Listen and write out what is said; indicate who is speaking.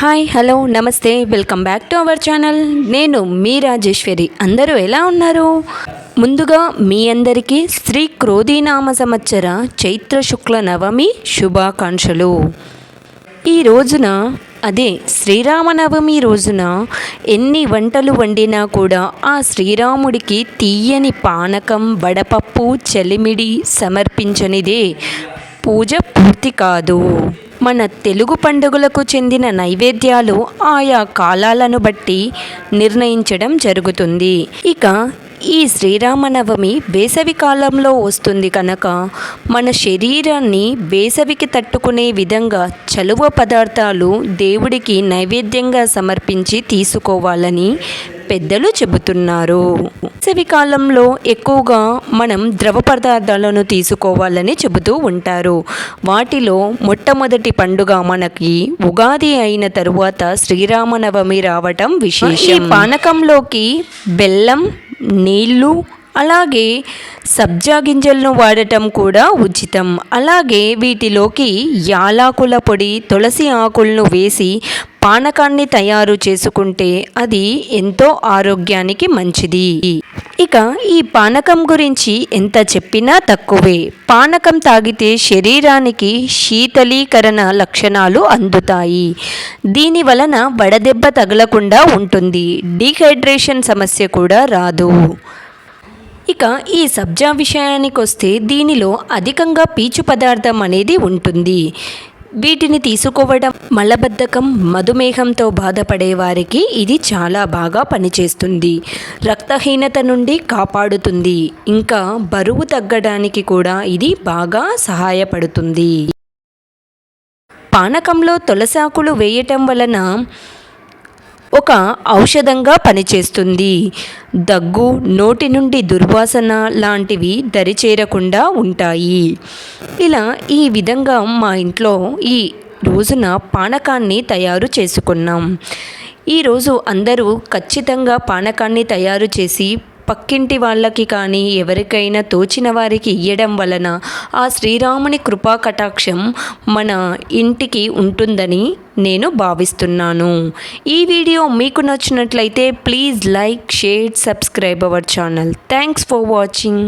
Speaker 1: Hi hello నమస్తే welcome back to our channel. నేను మీ రాజేశ్వరి. అందరూ ఎలా ఉన్నారు? ముందుగా మీ అందరికీ శ్రీ క్రోధీనామ సంవత్సర చైత్ర శుక్ల నవమి శుభాకాంక్షలు. ఈ రోజున అదే శ్రీరామనవమి రోజున ఎన్ని వంటలు వండినా కూడా ఆ శ్రీరాముడికి తీయని పానకం వడపప్పు చలిమిడి సమర్పించనిదే పూజ పూర్తి కాదు. మన తెలుగు పండుగలకు చెందిన నైవేద్యాలు ఆయా కాలాలను బట్టి నిర్ణయించడం జరుగుతుంది. ఇక ఈ శ్రీరామనవమి వేసవి కాలంలో వస్తుంది కనుక మన శరీరాన్ని వేసవికి తట్టుకునే విధంగా చలువ పదార్థాలు దేవుడికి నైవేద్యంగా సమర్పించి తీసుకోవాలని పెద్దలు చెబుతున్నారు. వేసవి కాలంలో ఎక్కువగా మనం ద్రవ పదార్థాలను తీసుకోవాలని చెబుతూ ఉంటారు. వాటిలో మొట్టమొదటి పండుగ మనకి ఉగాది అయిన తరువాత శ్రీరామనవమి రావటం విశేషం. ఈ పానకంలోకి బెల్లం, నీళ్ళు, అలాగే సబ్జా గింజలను వాడటం కూడా ఉచితం. అలాగే వీటిలోకి యాలకుల పొడి, తులసి ఆకులను వేసి పానకాన్ని తయారు చేసుకుంటే అది ఎంతో ఆరోగ్యానికి మంచిది. ఇక ఈ పానకం గురించి ఎంత చెప్పినా తక్కువే. పానకం తాగితే శరీరానికి శీతలీకరణ లక్షణాలు అందుతాయి. దీని వలన వడదెబ్బ తగలకుండా ఉంటుంది. డీహైడ్రేషన్ సమస్య కూడా రాదు. ఇక ఈ సబ్జా విషయానికి వస్తే దీనిలో అధికంగా పీచు పదార్థం అనేది ఉంటుంది. వీటిని తీసుకోవడం మలబద్ధకం, మధుమేహంతో బాధపడే వారికి ఇది చాలా బాగా పనిచేస్తుంది. రక్తహీనత నుండి కాపాడుతుంది. ఇంకా బరువు తగ్గడానికి కూడా ఇది బాగా సహాయపడుతుంది. పానకంలో తులసాకులు వేయటం వలన ఒక ఔషధంగా పనిచేస్తుంది. దగ్గు, నోటి నుండి దుర్వాసన లాంటివి దరిచేరకుండా ఉంటాయి. ఇలా ఈ విధంగా మా ఇంట్లో ఈ రోజున పానకాన్ని తయారు చేసుకున్నాం. ఈరోజు అందరూ ఖచ్చితంగా పానకాన్ని తయారు చేసి పక్కింటి వాళ్ళకి కానీ ఎవరికైనా తోచిన వారికి ఇవ్వడం వలన ఆ శ్రీరాముని కృపా కటాక్షం మన ఇంటికి ఉంటుందని నేను భావిస్తున్నాను. ఈ వీడియో మీకు నచ్చినట్లయితే please like, share, subscribe our channel. Thanks for watching.